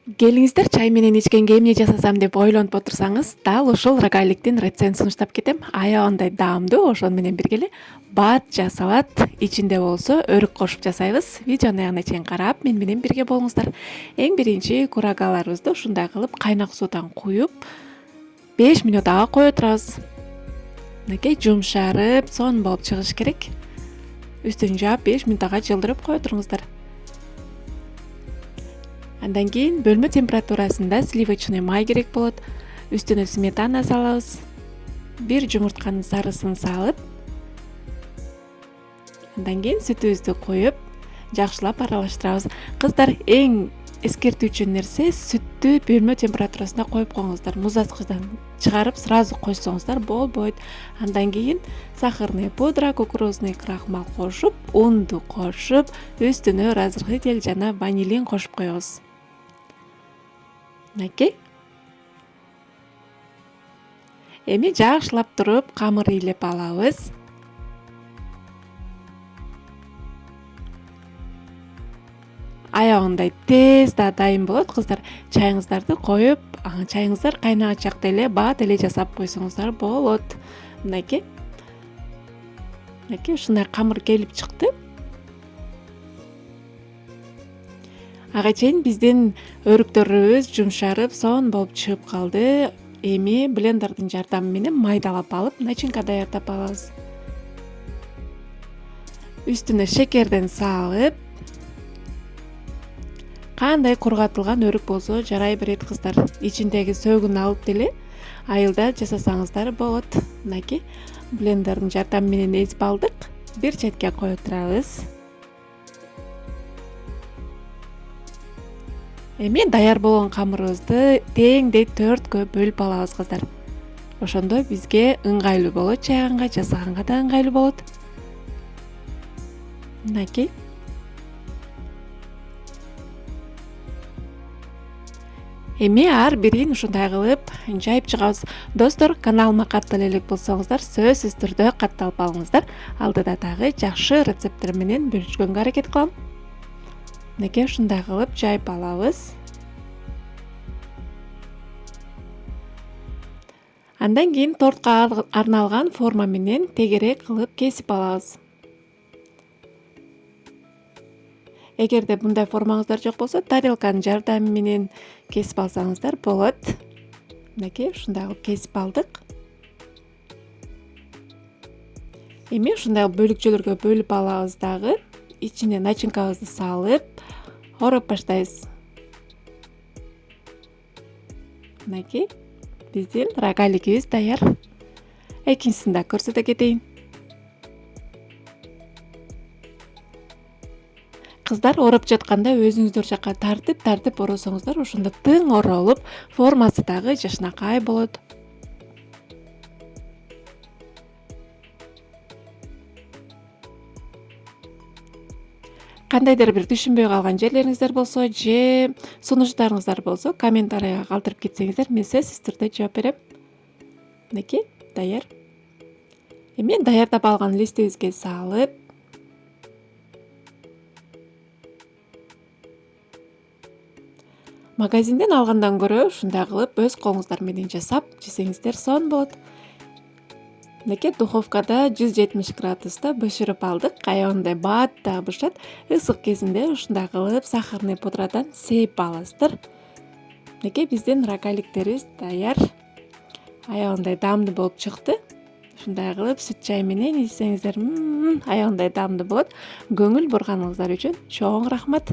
Келиңиздер, чай менен ичкенге эмне жасасам деп ойлонуп отурсаңыз, дал ушул рогаликтин рецептин сунуштап кетем. Аябагандай даамдуу, ошону менен биргеле баат жасалат. Ичинде болсо өрүк кошуп жасайбыз. Видеону аягына чейин карап, мен менен бирге болуңуздар. Эң биринчи курагаларыбызды ушундай кылып кайнак суудан куюп, 5 мүнөт ага кое турабыз. Мынакей жумшарып, сонун болуп чыгыш керек. Үстүн жаап 5 мүнөт ага жылдырып кое туруңуздар. Андан кийин бөлмө температурасында сливочный май керек болот. Үстүнө сметана салабыз. Бир жумуртканын сарысын салып, андан кийин сүтүбүздү куюп, жакшылап аралаштырабыз. Кыздар, эң эскертүүчү нерсе сүттү бөлмө температурасында коюп коюңуздар. Муз аткычтан чыгарып сразу койсоңуздар болбойт. Андан кийин сахарный пудра, кукурузный крахмал кошуп, унду кошуп, үстүнө разрыхитель жана ванилин кошуп коебуз. Мынакей. Эми жакшылап туруп камыр ыйлеп алабыз. Аягындай тез да дайын болот, кыздар. Чайыңыздарды коюп, чайыңыздар кайнаган чакта эле баат эле жасап койсоңуздар болот. Мынакей. Мынакей ушундай камыр келип чыкты. Ага чейин биздин өрүктөрүбүз жумшарып, сонун болуп чыгып калды. Эми блендердин жардамы менен майдалап алып, начинка даярдап алабыз. Үстүнө шекерден салып, кандай кургатылган өрүк болсо жарай берет, кыздар. Ичиндеги сөгүн алып деле айылда жасасаңыздар болот. Мынакей блендердин жардамы менен эзип алдык. Бир четке кое турабыз. Эми даяр болгон камырыбызды теңдей 4кө бөлүп алабыз, кыздар. Ошондо бизге ыңгайлуу болот, чайганга, жасаганга да ыңгайлуу болот. Мынакей. Эми ар бирин ушундай кылып жайып чыгабыз. Достор, каналыма каттал элек болсоңуздар, сөзсүз түрдө катталып алыңыздар. Алдыда дагы жакшы рецепттер менен бөлүшкөнгө аракет кылам. Мынакей ушундай кылып жайып алабыз. Андан кийин тортко арналган форма менен тегерек кылып кесип алабыз. Эгерде мындай формаңыздар жок болсо, тарелканын жардамы менен кесип алсаңыздар болот. Мынакей ушундай кылып кесип алдык. Эми ушундай бөлүкчөлөргө бөлүп алабыз дагы. Ичине начинкабызды салып, ороп баштайбыз. Мынакей биздин рогалигибиз даяр. Экинчисин да көрсөтө кетейин. Кыздар, ороп жатканда өзүңүздөр жака тартып оросоңуздар, ошондо тың оролуп, формасы дагы жашынакай болот. Кандайдыр бир түшүнбөй калган жерлериңиздер болсо, же сунуштарыңыздар болсо, комментарийга калтырып кетсеңиздер, мен сөзсүз түрдө жооп берем. Мынакей даяр. Эми даярдап алган листибизге салып, магазинден алгандан көрө ушундай кылып өз колуңуздар менен жасап жесеңиздер сонун болот. Мынакей духовкада 170 градуста бышырып алдык. Аягындай баат да бышат. Ысык кезинде ушундай кылып сахарный пудрадан сээп аласыздар. Мынакей биздин рогаликтерибиз даяр. Аягындай даамдуу болуп чыкты. Ушундай кылып сүт чай менен ичсеңиздер, аягындай даамдуу болот. Көңүл бурганыңыздар үчүн чоң рахмат.